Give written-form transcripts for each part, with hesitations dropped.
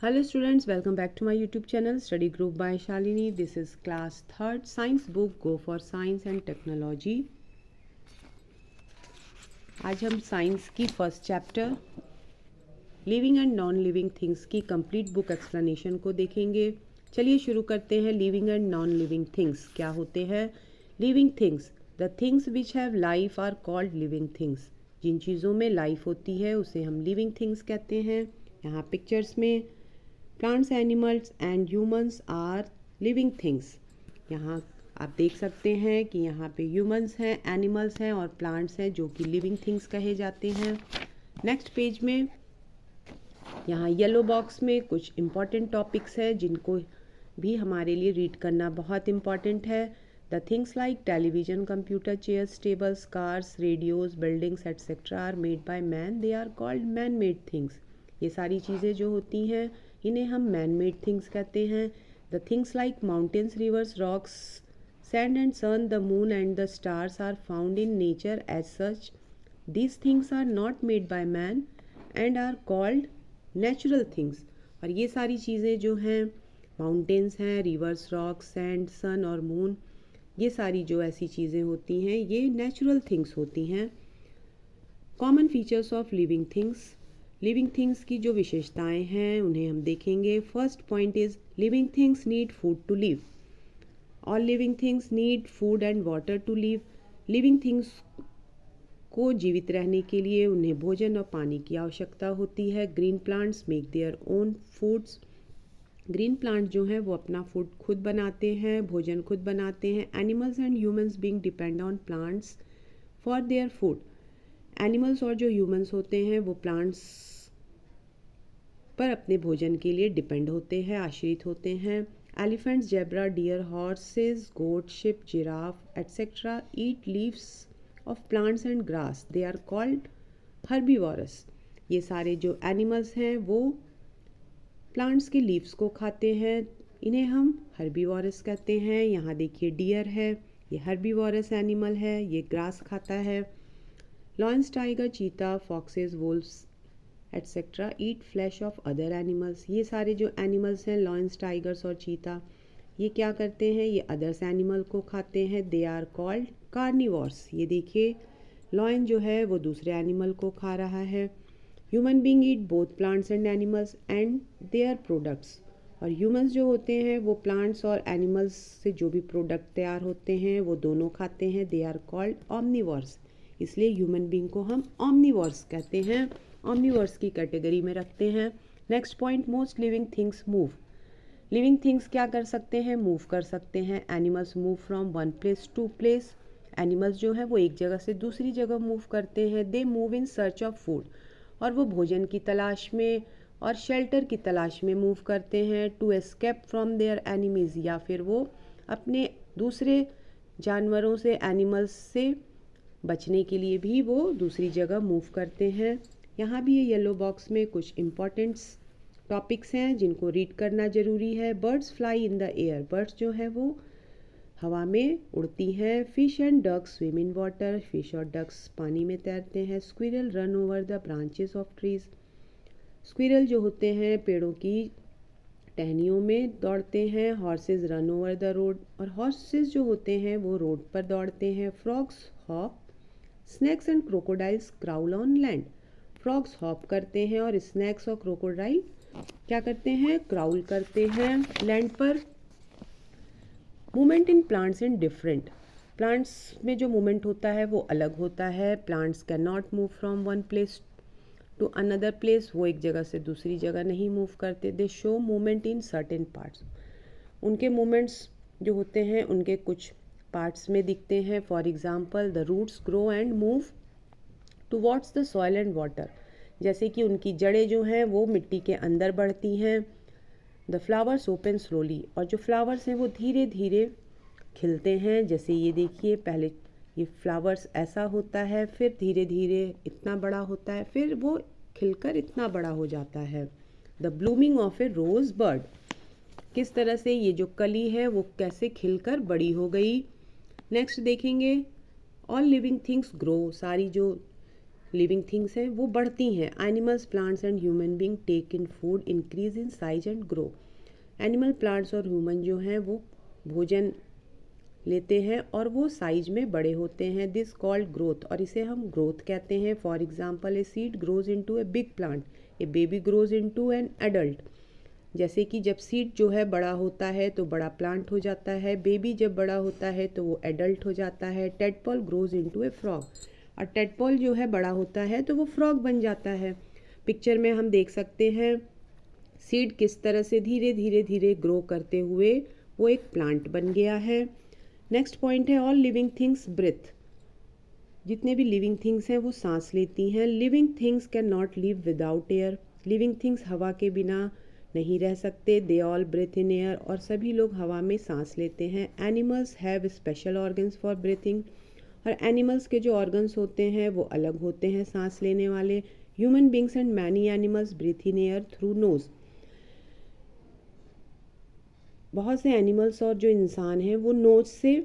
Hello students, welcome back to my YouTube channel Study Group by Shalini. This is class 3rd Science book Go for Science and Technology. आज हम science की first chapter living and non living things की complete book explanation को देखेंगे। चलिए शुरू करते हैं। Living and non living things क्या होते हैं? Living things, the things which have life are called living things. जिन चीज़ों में लाइफ होती है उसे हम लिविंग थिंग्स कहते हैं। यहाँ पिक्चर्स में plants, animals and humans are living things. यहाँ आप देख सकते हैं कि यहाँ पे ह्यूमंस हैं, एनिमल्स हैं और प्लांट्स हैं जो कि लिविंग थिंग्स कहे जाते हैं। नेक्स्ट पेज में यहाँ येलो बॉक्स में कुछ इम्पॉर्टेंट टॉपिक्स है जिनको भी हमारे लिए रीड करना बहुत इम्पॉर्टेंट है। The things like television, computer, chairs, tables, cars, radios, buildings etcetera are made by man, they are called man made things. ये सारी चीज़ें जो होती हैं इन्हें हम मैन मेड थिंग्स कहते हैं। The things like mountains, rivers, rocks, sand and sun, the moon and the stars are found in nature as such. These things are not made by man and are called natural things. और ये सारी चीज़ें जो हैं, mountains हैं, reverse, rocks, sand, सन और moon, ये सारी जो ऐसी चीज़ें होती हैं ये नेचुरल थिंग्स होती हैं। Common features of living things, living things की जो विशेषताएं हैं उन्हें हम देखेंगे। First point is living things need food to live. All living things need food and water to live. Living things को जीवित रहने के लिए उन्हें भोजन और पानी की आवश्यकता होती है। Green plants make their own foods. Green plant जो हैं वो अपना फूड खुद बनाते हैं, भोजन खुद बनाते हैं। Animals and humans being depend on plants for their food. Animals और जो ह्यूमंस होते हैं वो प्लांट्स पर अपने भोजन के लिए डिपेंड होते हैं, आश्रित होते हैं। Elephants, zebra, deer, horses, goat, sheep, giraffe etcetera eat leaves of plants and grass, they are called herbivorous. ये सारे जो एनिमल्स हैं वो प्लांट्स के लीव्स को खाते हैं, इन्हें हम हर्बीवोरस कहते हैं। यहाँ देखिए डियर है, ये हर्बीवोरस एनिमल है, ये ग्रास खाता है। लॉयंस, टाइगर, चीता, foxes, Wolves etcetera eat flash of other animals. ये सारे जो एनिमल्स हैं, लॉयंस, टाइगर्स और चीता, ये क्या करते हैं? ये अदर्स एनिमल को खाते हैं। They are called carnivores. ये देखिए लॉयन जो है वो दूसरे एनिमल को खा रहा है। Human being eat both plants and animals and their products. और ह्यूमंस जो होते हैं वो प्लांट्स और एनिमल्स से जो भी प्रोडक्ट तैयार होते हैं वो दोनों खाते हैं। They are called omnivores. इसलिए ह्यूमन बीइंग को हम ऑमनिवोर्स कहते हैं, ऑमनिवर्स की कैटेगरी में रखते हैं। Next point, most living things move. Living things क्या कर सकते हैं? मूव कर सकते हैं। Animals move from one place to place. Animals जो है वो एक जगह से दूसरी जगह मूव करते हैं। They move in search of food, और वो भोजन की तलाश में और शेल्टर की तलाश में मूव करते हैं। To escape from their enemies, या फिर वो अपने दूसरे जानवरों से, एनिमल्स से बचने के लिए भी वो दूसरी जगह मूव करते हैं। यहाँ भी ये येलो बॉक्स में कुछ इम्पॉर्टेंट टॉपिक्स हैं जिनको रीड करना ज़रूरी है। Birds fly in the air, birds जो है वो हवा में उड़ती हैं। Fish and ducks swim in water, fish और डक्स पानी में तैरते हैं। Squirrel run over the branches of trees, squirrel जो होते हैं पेड़ों की टहनियों में दौड़ते हैं। Horses run over the road, और हॉर्सेस जो होते हैं वो रोड पर दौड़ते हैं। Frogs hop, snakes and crocodiles crawl on land. Frogs hop करते हैं और स्नैक्स और क्रोकोडाइल क्या करते हैं? क्राउल करते हैं लैंड पर। Movement in plants in different, plants में जो मूवमेंट होता है वो अलग होता है। Plants can not move from one place to another place, वो एक जगह से दूसरी जगह नहीं मूव करते। They show movement in certain parts, उनके मूवमेंट्स जो होते हैं उनके कुछ पार्ट्स में दिखते हैं। For example, the roots grow and move towards the soil and water, जैसे कि उनकी जड़ें जो हैं वो मिट्टी के अंदर बढ़ती हैं। द फ्लावर्स ओपन स्लोली, और जो फ्लावर्स हैं वो धीरे धीरे खिलते हैं। जैसे ये देखिए, पहले ये फ्लावर्स ऐसा होता है, फिर धीरे धीरे इतना बड़ा होता है, फिर वो खिलकर इतना बड़ा हो जाता है। The blooming of a rose bud, किस तरह से ये जो कली है वो कैसे खिलकर बड़ी हो गई। नेक्स्ट देखेंगे, ऑल लिविंग थिंग्स ग्रो, सारी जो लिविंग थिंग्स हैं वो बढ़ती हैं। Animals, plants and human being take in food, increase in size and grow. Animal, plants और ह्यूमन जो हैं वो भोजन लेते हैं और वो साइज में बड़े होते हैं। दिस कॉल्ड ग्रोथ, और इसे हम ग्रोथ कहते हैं। For example, a seed grows into a big plant, A baby grows into an adult. जैसे कि जब सीड जो है बड़ा होता है तो बड़ा प्लांट हो जाता है, बेबी जब बड़ा होता है तो वो एडल्ट हो जाता है। टेडपॉल ग्रोज इनटू ए फ्रॉग, और टेडपॉल जो है बड़ा होता है तो वो फ्रॉग बन जाता है। पिक्चर में हम देख सकते हैं सीड किस तरह से धीरे धीरे धीरे ग्रो करते हुए वो एक प्लांट बन गया है। नेक्स्ट पॉइंट है ऑल लिविंग थिंग्स ब्रीथ। जितने भी लिविंग थिंग्स हैं वो सांस लेती हैं। Living things can not live without air. Living things हवा के बिना नहीं रह सकते। They all breathe in air, और सभी लोग हवा में सांस लेते हैं। Animals have special organs for breathing, और एनिमल्स के जो ऑर्गन्स होते हैं वो अलग होते हैं सांस लेने वाले। Human beings and many animals breathe in air through nose. बहुत से एनिमल्स और जो इंसान हैं वो नोज से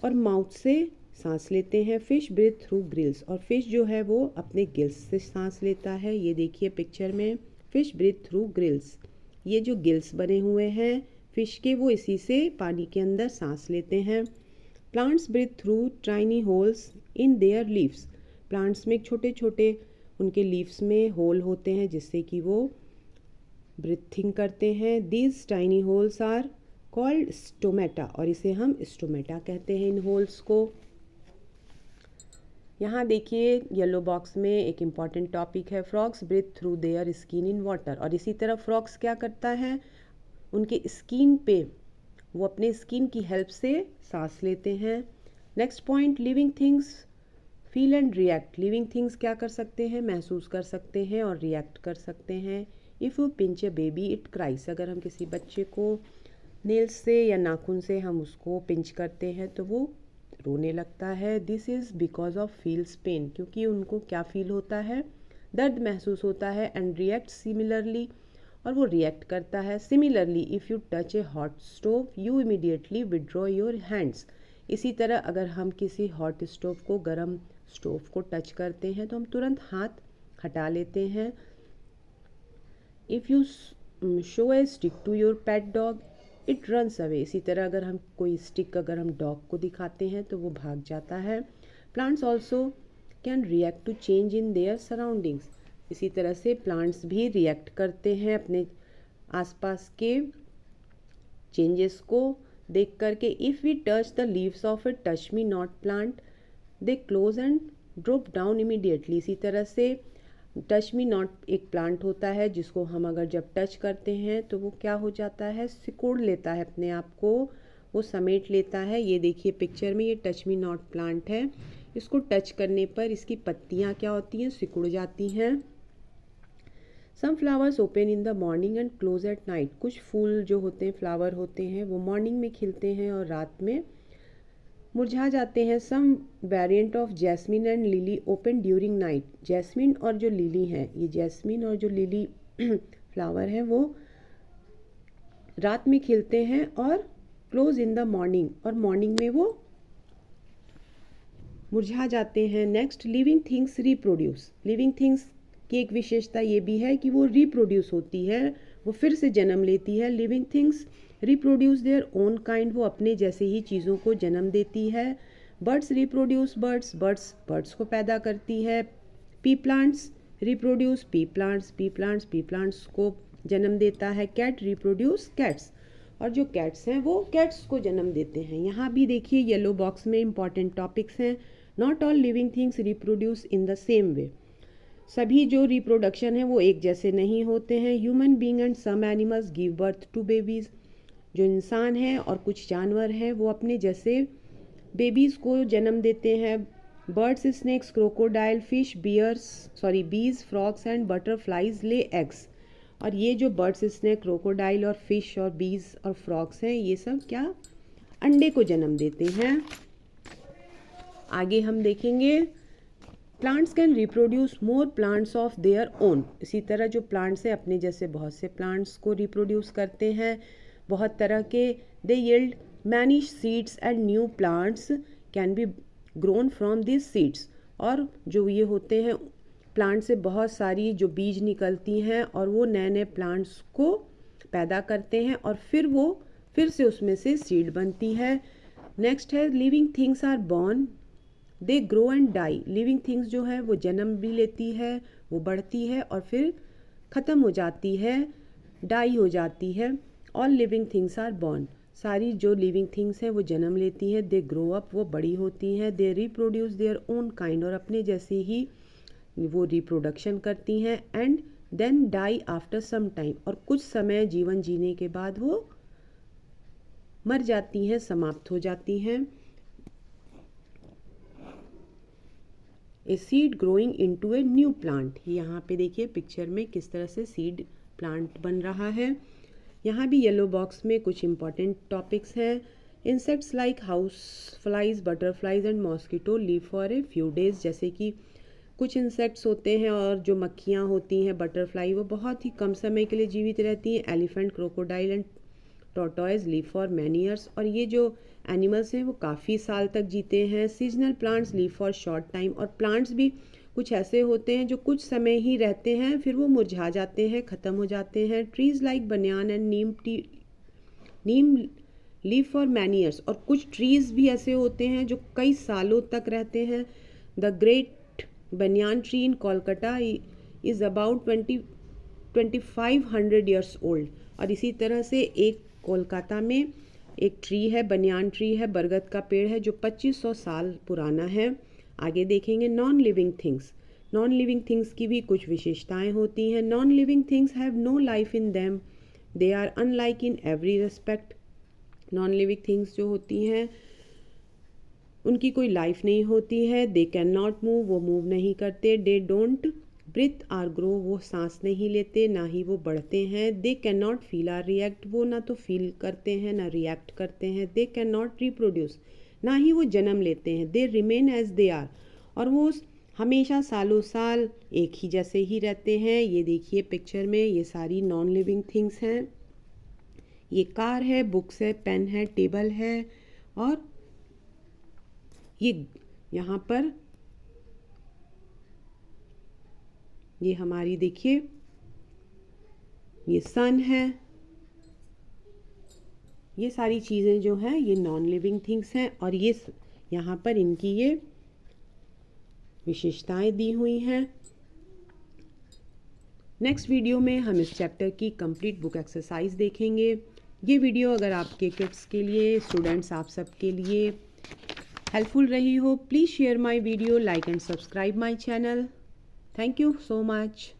और माउथ से सांस लेते हैं। फिश ब्रीथ थ्रू ग्रिल्स, और फिश जो है वो अपने गिल्स से सांस लेता है। ये देखिए पिक्चर में, फिश ब्रीथ थ्रू ग्रिल्स। ये जो गिल्स बने हुए हैं फिश के, वो इसी से पानी के अंदर सांस लेते हैं। Plants breathe through tiny holes in their leaves. Plants में छोटे छोटे उनके लीव्स में होल होते हैं जिससे कि वो ब्रीथिंग करते हैं। These tiny holes are called stomata, और इसे हम स्टोमेटा कहते हैं इन होल्स को। यहाँ देखिए येलो बॉक्स में एक इम्पॉर्टेंट टॉपिक है, frogs breathe through their skin in water. और इसी तरह फ्रॉग्स क्या करता है, उनके स्किन पे वो अपने स्किन की हेल्प से सांस लेते हैं। Next point, living things feel and react. Living things क्या कर सकते हैं, महसूस कर सकते हैं और रिएक्ट कर सकते हैं। If you pinch a baby it cries. अगर हम किसी बच्चे को नेल्स से या नाखून से हम उसको पिंच करते हैं तो वो रोने लगता है। This is because of feels pen, क्योंकि उनको क्या फील होता है, दर्द महसूस होता है। एंड रिएक्ट सिमिलरली, और वो रिएक्ट करता है। Similarly if you touch A hot stove you immediately withdraw your hands. इसी तरह अगर हम किसी हॉट स्टोव को, गर्म स्टोव को टच करते हैं तो हम तुरंत हाथ हटा लेते हैं। If you show a stick to your pet dog it runs away. इसी तरह अगर हम कोई स्टिक अगर हम डॉग को दिखाते हैं तो वो भाग जाता है। Plants also can react to change in their surroundings. इसी तरह से प्लांट्स भी रिएक्ट करते हैं अपने आसपास के चेंजेस को देख करके। If we touch the leaves of a touch me not plant they close and drop down immediately. इसी तरह से टच मी नॉट एक प्लांट होता है जिसको हम अगर जब टच करते हैं तो वो क्या हो जाता है, सिकुड़ लेता है अपने आप को, वो समेट लेता है। ये देखिए पिक्चर में, ये टच मी नॉट प्लांट है। इसको टच करने पर इसकी पत्तियाँ क्या होती हैं, सिकुड़ जाती हैं। Some flowers open in the morning and close at night. कुछ फूल जो होते हैं, फ्लावर होते हैं, वो मॉर्निंग में खिलते हैं और रात में मुरझा जाते हैं। Some variant of jasmine and lily open during night. Jasmine और जो लिली है, ये जैस्मिन और जो लिली फ्लावर है वो रात में खिलते हैं और क्लोज इन द मॉर्निंग, और मॉर्निंग में वो मुरझा जाते हैं। Next, living things reproduce. Living things की एक विशेषता ये भी है कि वो रिप्रोड्यूस होती है, वो फिर से जन्म लेती है। Living things reproduce their own kind, वो अपने जैसे ही चीज़ों को जन्म देती है। बर्ड्स रिप्रोड्यूस बर्ड्स, बर्ड्स को पैदा करती है। P plants reproduce P plants, P plants को जन्म देता है। कैट रिप्रोड्यूस कैट्स, और जो कैट्स हैं वो कैट्स को जन्म देते हैं। यहाँ भी देखिए येलो बॉक्स में इंपॉर्टेंट टॉपिक्स हैं। Not all living things reproduce in the same way. सभी जो रिप्रोडक्शन है वो एक जैसे नहीं होते हैं। Human being and some animals give birth to babies. जो इंसान हैं और कुछ जानवर हैं वो अपने जैसे बेबीज़ को जन्म देते हैं। बर्ड्स, स्नेक्स, क्रोकोडाइल, फिश, बीज, frogs and butterflies lay eggs. और ये जो बर्ड्स, स्नेक, क्रोकोडाइल और फिश और बीज और फ्रॉग्स हैं, ये सब क्या, अंडे को जन्म देते हैं। आगे हम देखेंगे plants can reproduce more plants of their own. इसी तरह जो प्लांट्स हैं अपने जैसे बहुत से प्लांट्स को रिप्रोड्यूस करते हैं, बहुत तरह के। They yield many seeds and new plants can be grown from this seeds. और जो ये होते हैं प्लांट से बहुत सारी जो बीज निकलती हैं और वो नए नए प्लांट्स को पैदा करते हैं और फिर से उसमें से सीड बनती है। नेक्स्ट है living things are born, they grow and die. Living things जो है वो जन्म भी लेती है, वो बढ़ती है और फिर ख़त्म हो जाती है, डाई हो जाती है। All living things are born, सारी जो लिविंग थिंग्स हैं वो जन्म लेती हैं। दे ग्रो अप, वो बड़ी होती हैं। They reproduce their own kind, और अपने जैसे ही वो रिप्रोडक्शन करती हैं। And then die after some time, और कुछ समय जीवन जीने के बाद वो मर जाती हैं, समाप्त हो जाती हैं। A seed growing into a new plant, यहाँ पे देखिए पिक्चर में किस तरह से सीड प्लांट बन रहा है। यहाँ भी येलो बॉक्स में कुछ इंपॉर्टेंट टॉपिक्स हैं। Insects like house flies, butterflies and mosquito live for a few days, जैसे कि कुछ इंसेक्ट्स होते हैं और जो मक्खियाँ होती हैं बटरफ्लाई, वो बहुत ही कम समय के लिए जीवित रहती हैं। Elephant, crocodile and tortoise live for many years, और ये जो एनिमल्स हैं वो काफ़ी साल तक जीते हैं। Seasonal plants live for short time, और प्लांट्स भी कुछ ऐसे होते हैं जो कुछ समय ही रहते हैं, फिर वो मुरझा जाते हैं, ख़त्म हो जाते हैं। ट्रीज़ लाइक बनियान and Neem live for many years, और कुछ ट्रीज़ भी ऐसे होते हैं जो कई सालों तक रहते हैं। The great banyan tree in Kolkata is about 2500 years old, और इसी तरह से एक कोलकाता में एक ट्री है, बनियान ट्री है, बरगद का पेड़ है जो 2500 साल पुराना है। आगे देखेंगे non living things. Non living things की भी कुछ विशेषताएं होती हैं। Non living things have no life in them, they are unlike in every respect. Non living things जो होती हैं उनकी कोई लाइफ नहीं होती है। दे कैन नॉट मूव, वो मूव नहीं करते। They don't breathe or grow, वो सांस नहीं लेते, ना ही वो बढ़ते हैं। They can not feel or react, वो ना तो फील करते हैं ना रिएक्ट करते हैं। दे कैन नॉट रिप्रोड्यूस, ना ही वो जन्म लेते हैं। They remain as they are, और वो हमेशा सालों साल एक ही जैसे ही रहते हैं। ये देखिए पिक्चर में ये सारी नॉन लिविंग थिंग्स हैं। ये कार है, बुक्स है, पेन है, टेबल है, और ये यहाँ पर ये हमारी देखिए ये सन है। ये सारी चीज़ें जो हैं ये नॉन लिविंग थिंग्स हैं, और ये यहाँ पर इनकी ये विशेषताएं दी हुई हैं। नेक्स्ट वीडियो में हम इस चैप्टर की कंप्लीट बुक एक्सरसाइज देखेंगे। ये वीडियो अगर आपके किड्स के लिए, स्टूडेंट्स आप सब के लिए हेल्पफुल रही हो, please share my video, like and subscribe my channel. Thank you so much.